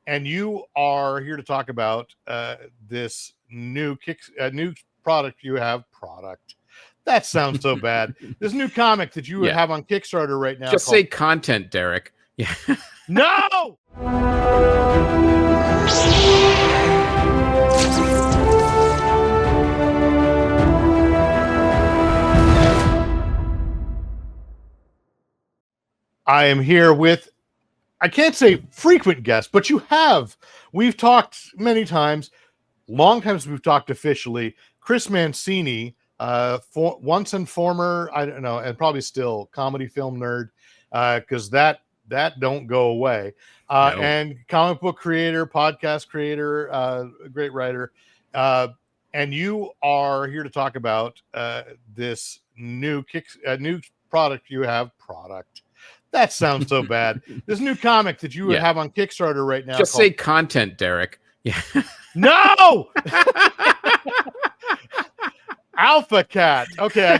and you are here to talk about this new new product you have. Product. That sounds so bad. This new comic that you have on Kickstarter right now. Just say content, Derek. Yeah. No! I am here with, I can't say frequent guest, but we've talked many times, long times we've talked officially, Chris Mancini, once and former, I don't know, and probably still comedy film nerd, because that don't go away. No. And comic book creator, podcast creator, a great writer. And you are here to talk about this new product you have. Product. That sounds so bad. This new comic that you have on Kickstarter right now. Just say content, Derek. Yeah. No! Alpha Cat. Okay, I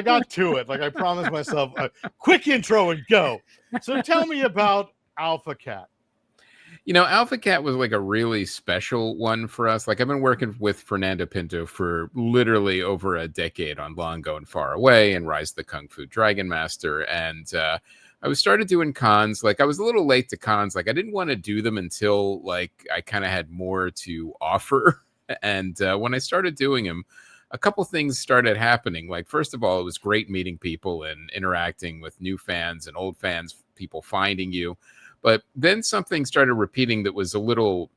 got to it. Like I promised myself a quick intro and go. So tell me about Alpha Cat. You know, Alpha Cat was like a really special one for us. Like I've been working with Fernando Pinto for literally over a decade on Long Gone Far Away and Rise of the Kung Fu Dragon Master. And I started doing cons. Like I was a little late to cons. Like I didn't want to do them until like I kind of had more to offer. And when I started doing them, a couple things started happening. Like, first of all, it was great meeting people and interacting with new fans and old fans, people finding you. But then something started repeating that was a little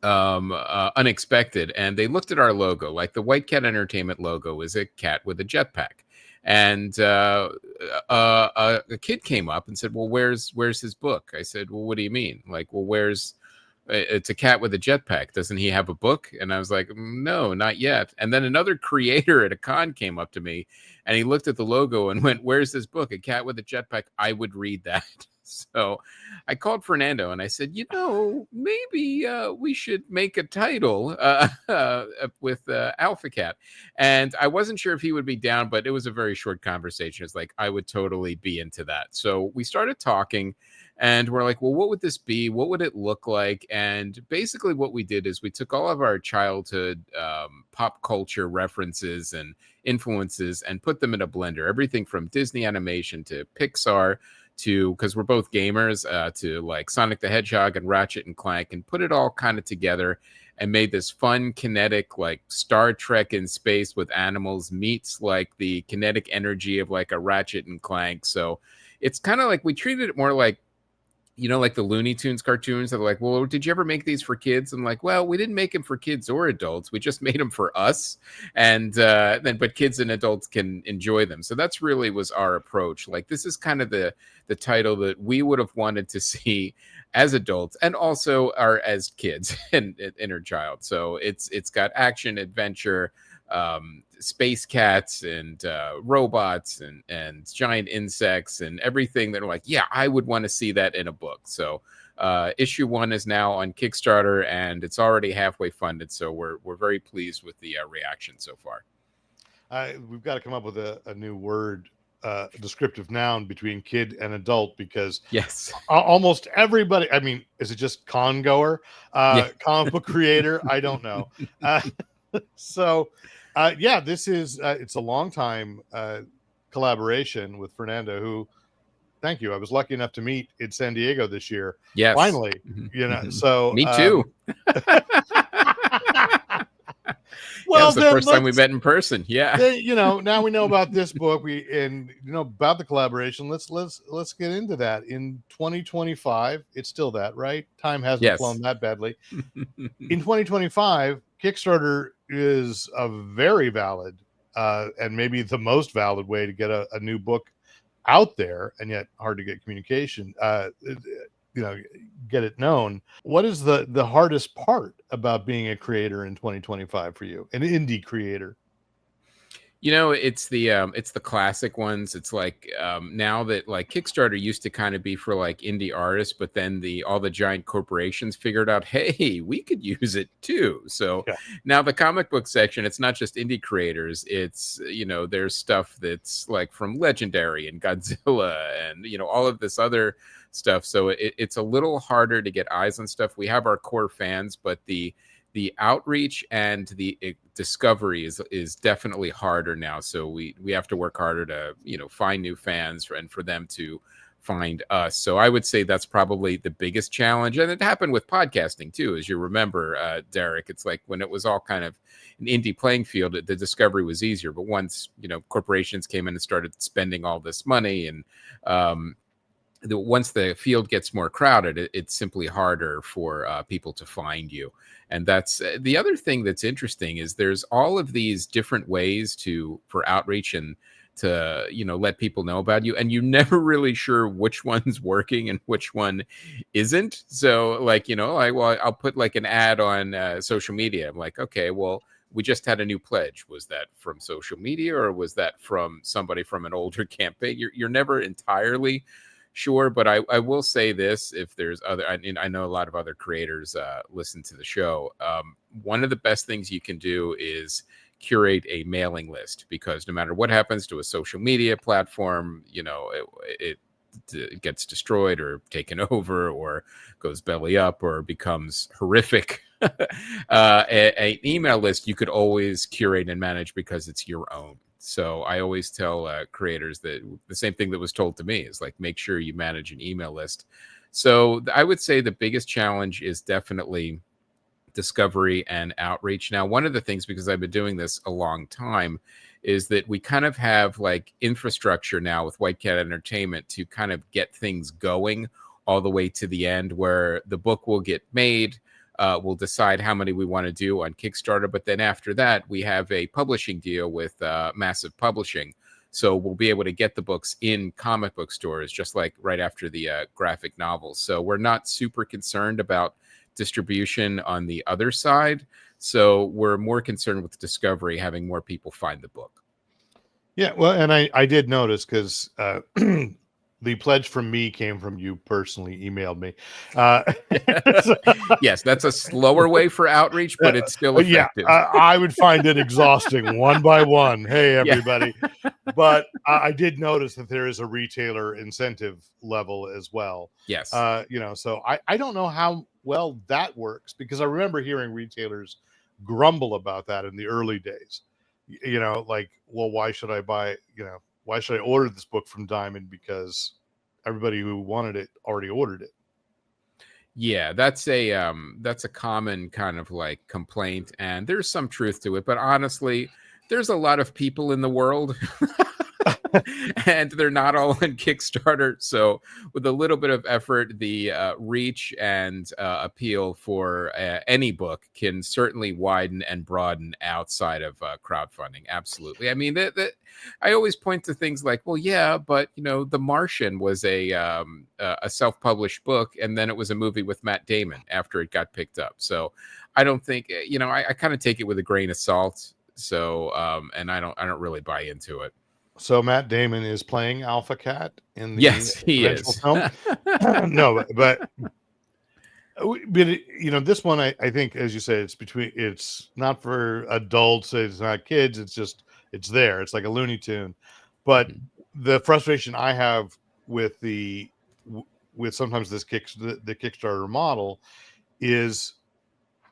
unexpected. And they looked at our logo. Like the White Cat Entertainment logo is a cat with a jetpack. And a kid came up and said, well, where's his book? I said, well, what do you mean? Like, well, it's a cat with a jetpack. Doesn't he have a book? And I was like, no, not yet. And then another creator at a con came up to me and he looked at the logo and went, where's this book? A cat with a jetpack. I would read that. So I called Fernando and I said, maybe we should make a title with Alpha Cat. And I wasn't sure if he would be down, but it was a very short conversation. It's like, I would totally be into that. So we started talking. And we're like, well, what would this be? What would it look like? And basically what we did is we took all of our childhood pop culture references and influences and put them in a blender. Everything from Disney animation to Pixar to, because we're both gamers, to like Sonic the Hedgehog and Ratchet and Clank, and put it all kind of together and made this fun, kinetic, like Star Trek in space with animals meets like the kinetic energy of like a Ratchet and Clank. So it's kind of like we treated it more like, like the Looney Tunes cartoons that are like, well, did you ever make these for kids? I'm like, well, we didn't make them for kids or adults. We just made them for us. And but kids and adults can enjoy them. So that's really was our approach. Like, this is kind of the title that we would have wanted to see as adults and also are as kids and inner child. So it's got action, adventure, space cats and robots and giant insects and everything that are like, yeah, I would want to see that in a book. So issue 1 is now on Kickstarter and it's already halfway funded. So we're very pleased with the reaction so far. We've got to come up with a new word, descriptive noun between kid and adult, because yes, almost everybody, I mean, is it just con goer, comic book creator? I don't know. So this is it's a long time collaboration with Fernando, who, thank you, I was lucky enough to meet in San Diego this year. Yes, finally. So me too. Well, that was the first time we met in person. Yeah. Now we know about this book. About the collaboration. Let's get into that. In 2025, it's still that, right? Time hasn't flown that badly. In 2025, Kickstarter is a very valid and maybe the most valid way to get a new book out there, and yet hard to get communication. Get it known. What is the hardest part about being a creator in 2025 for you, an indie creator? It's the classic ones. It's like now that like Kickstarter used to kind of be for like indie artists, but then all the giant corporations figured out, hey, we could use it too. So now the comic book section, it's not just indie creators. It's there's stuff that's like from Legendary and Godzilla and all of this other stuff. So it's a little harder to get eyes on stuff. We have our core fans, but the outreach and the discovery is definitely harder now. So we have to work harder to, you know, find new fans and for them to find us. So I would say that's probably the biggest challenge. And it happened with podcasting too, as you remember, Derek. It's like when it was all kind of an indie playing field, the discovery was easier. But once, you know, corporations came in and started spending all this money, and once the field gets more crowded, it's simply harder for people to find you. And that's the other thing that's interesting is there's all of these different ways for outreach and to, you know, let people know about you, and you're never really sure which one's working and which one isn't. So like, you know, well, I'll put like an ad on social media. I'm like, okay, well, we just had a new pledge. Was that from social media or was that from somebody from an older campaign? You're never entirely sure, but I will say this: if there's other, I know a lot of other creators listen to the show. One of the best things you can do is curate a mailing list, because no matter what happens to a social media platform, you know, it gets destroyed or taken over or goes belly up or becomes horrific. An email list you could always curate and manage because it's your own. So I always tell creators that the same thing that was told to me is like, make sure you manage an email list. So I would say the biggest challenge is definitely discovery and outreach. Now, one of the things, because I've been doing this a long time, is that we kind of have like infrastructure now with White Cat Entertainment to kind of get things going all the way to the end, where the book will get made. We'll decide how many we want to do on Kickstarter. But then after that, we have a publishing deal with Massive Publishing. So we'll be able to get the books in comic book stores, just like right after the graphic novels. So we're not super concerned about distribution on the other side. So we're more concerned with discovery, having more people find the book. Yeah, well, and I did notice, because the pledge from me came from you personally, emailed me. Yes, that's a slower way for outreach, but it's still effective. Yeah, I would find it exhausting one by one. Hey, everybody. Yeah. But I did notice that there is a retailer incentive level as well. Yes. You know, so I don't know how well that works, because I remember hearing retailers grumble about that in the early days. You know, like, well, why should I order this book from Diamond, because everybody who wanted it already ordered it? Yeah, that's a common kind of like complaint, and there's some truth to it, but honestly, there's a lot of people in the world and they're not all on Kickstarter. So with a little bit of effort, the reach and appeal for any book can certainly widen and broaden outside of crowdfunding. Absolutely. I mean, I always point to things like, well, yeah, but you know, The Martian was a self-published book, and then it was a movie with Matt Damon after it got picked up. So I don't think, you know, I kind of take it with a grain of salt. So and I don't really buy into it. So Matt Damon is playing Alpha Cat in the yes, he is. Film. No, but you know, this one, I think, as you say, it's not for adults, it's not kids, it's there. It's like a Looney Tune. But the frustration I have with sometimes the Kickstarter model is,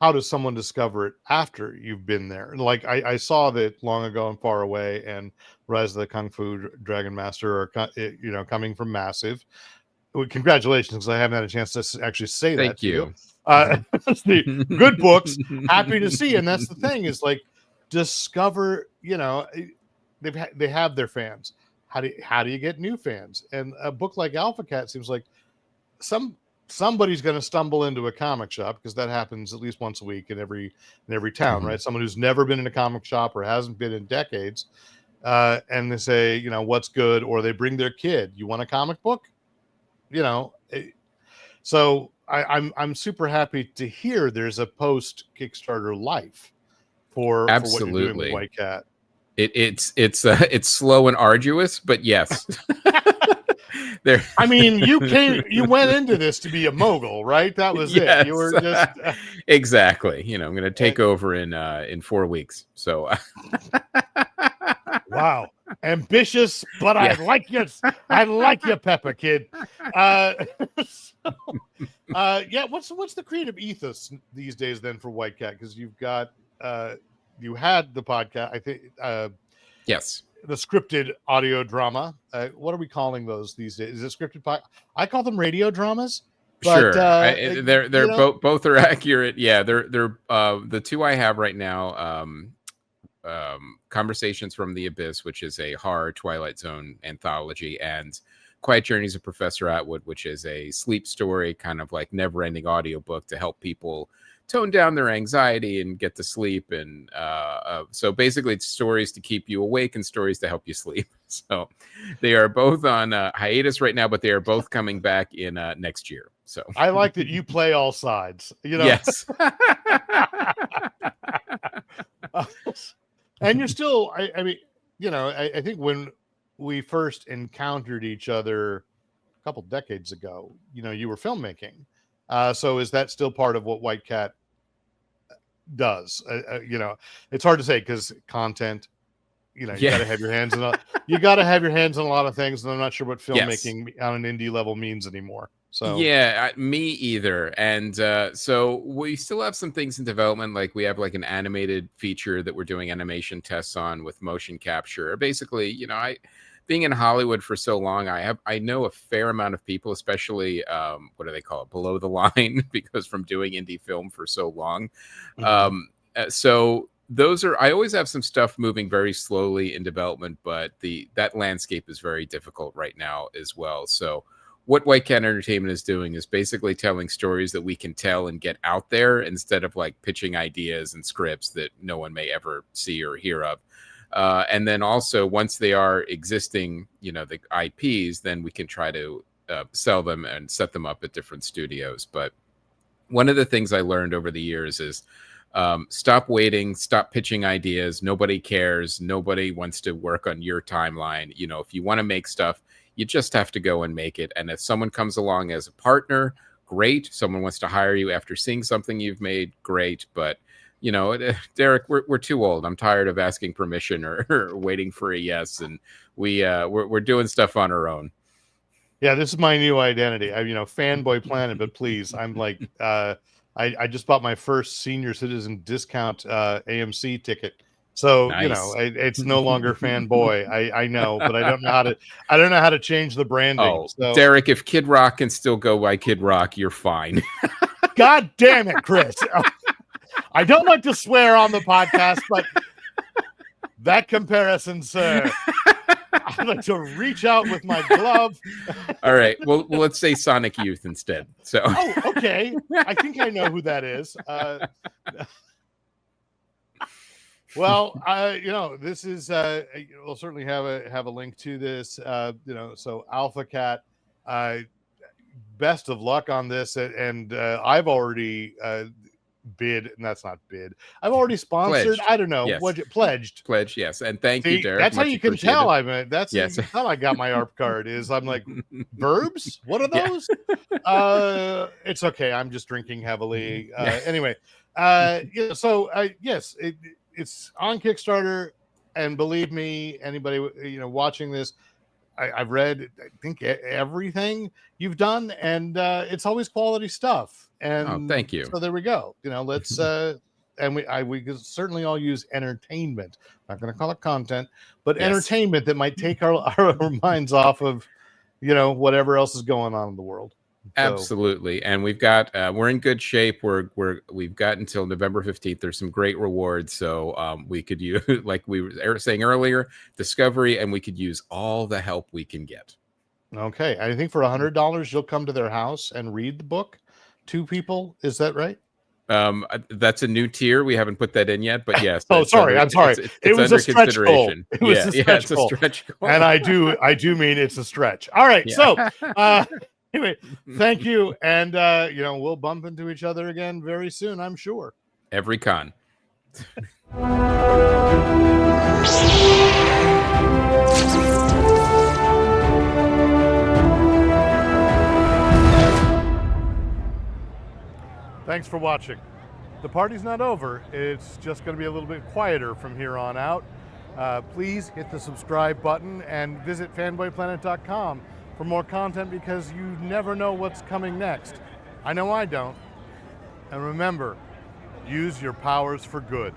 how does someone discover it after you've been there? Like I saw that Long Ago and Far Away and Rise of the Kung Fu Dragon Master are, you know, coming from Massive. Well, congratulations, because I haven't had a chance to actually say that. Thank you. The good books, happy to see. And that's the thing, is like, discover, you know, they have their fans. How do you get new fans? And a book like Alpha Cat seems like somebody's going to stumble into a comic shop, because that happens at least once a week in every town, right? Someone who's never been in a comic shop or hasn't been in decades, and they say, you know, what's good? Or they bring their kid. You want a comic book? You know, so I'm super happy to hear there's a post Kickstarter life for what you're doing with White Cat. It's slow and arduous, but yes. There. I mean, you went into this to be a mogul, right? That was yes. it. You were just exactly. You know, I'm going to take over in 4 weeks. So wow. Ambitious, but Yeah. I like you, Peppa Kid. Yeah, what's the creative ethos these days then for White Cat? Because you've got you had the podcast, I think, Yes. the scripted audio drama. What are we calling those these days? Is it scripted? I call them radio dramas. But Sure, they're both are accurate. Yeah, they're the two I have right now. Conversations from the Abyss, which is a horror Twilight Zone anthology, and Quiet Journeys of Professor Atwood, which is a sleep story, kind of like never-ending audiobook to help people tone down their anxiety and get to sleep. And so basically it's stories to keep you awake and stories to help you sleep. So they are both on hiatus right now, but they are both coming back in next year. So I like that you play all sides, Yes. And you're still, I mean, I think when we first encountered each other a couple decades ago, you were filmmaking. So is that still part of what White Cat does? It's hard to say because content, you got to have your hands in a lot of things, and I'm not sure what filmmaking on an indie level means anymore. So yeah, me either. And so we still have some things in development. Like we have like an animated feature that we're doing animation tests on with motion capture. Basically, being in Hollywood for so long, I know a fair amount of people, especially what do they call it, below the line, because from doing indie film for so long. So I always have some stuff moving very slowly in development, but that landscape is very difficult right now as well. So what White Cat Entertainment is doing is basically telling stories that we can tell and get out there instead of like pitching ideas and scripts that no one may ever see or hear of. And then also once they are existing, the IPs, then we can try to sell them and set them up at different studios. But one of the things I learned over the years is stop waiting, stop pitching ideas. Nobody cares. Nobody wants to work on your timeline. If you want to make stuff, you just have to go and make it. And if someone comes along as a partner, great. Someone wants to hire you after seeing something you've made, great. But Derek, we're too old. I'm tired of asking permission or waiting for a yes, and we're doing stuff on our own. Yeah, this is my new identity. Fanboy Planet, but please, I'm like, I just bought my first senior citizen discount AMC ticket. So Nice. It's no longer fanboy. I know, but I don't know how to change the branding. Oh, so. Derek, if Kid Rock can still go by Kid Rock, you're fine. God damn it, Chris! I don't like to swear on the podcast, but that comparison, sir. I'd like to reach out with my glove. All right. Well, let's say Sonic Youth instead. So. Oh, okay. I think I know who that is. Well, this is we'll certainly have a link to this. So Alpha Cat, best of luck on this, and I've already bid, and that's not bid. I've already sponsored. Pledged. I don't know. Yes. What pledged? Pledge, yes, and thank you, Derek. That's how you can tell. That's yes. how I got my ARP card. Is I'm like, verbs? What are those? It's okay. I'm just drinking heavily. Anyway, yes, it's on Kickstarter, and believe me, anybody watching this, I've read, I think, everything you've done, and it's always quality stuff. And thank you. So there we go. Let's and we could certainly all use entertainment. I'm not going to call it content, but entertainment that might take our minds off of whatever else is going on in the world. Absolutely. And we've got we're in good shape. We've got until November 15th. There's some great rewards. So we could use, like we were saying earlier, discovery, and we could use all the help we can get. Okay. I think for $100 you'll come to their house and read the book. 2 people, is that right? That's a new tier. We haven't put that in yet, but yes. I'm sorry. It was a stretch goal. It was a stretch goal. And I do mean it's a stretch. All right. Yeah. So anyway, thank you. And we'll bump into each other again very soon, I'm sure. Every con. Thanks for watching. The party's not over. It's just going to be a little bit quieter from here on out. Please hit the subscribe button and visit fanboyplanet.com for more content, because you never know what's coming next. I know I don't. And remember, use your powers for good.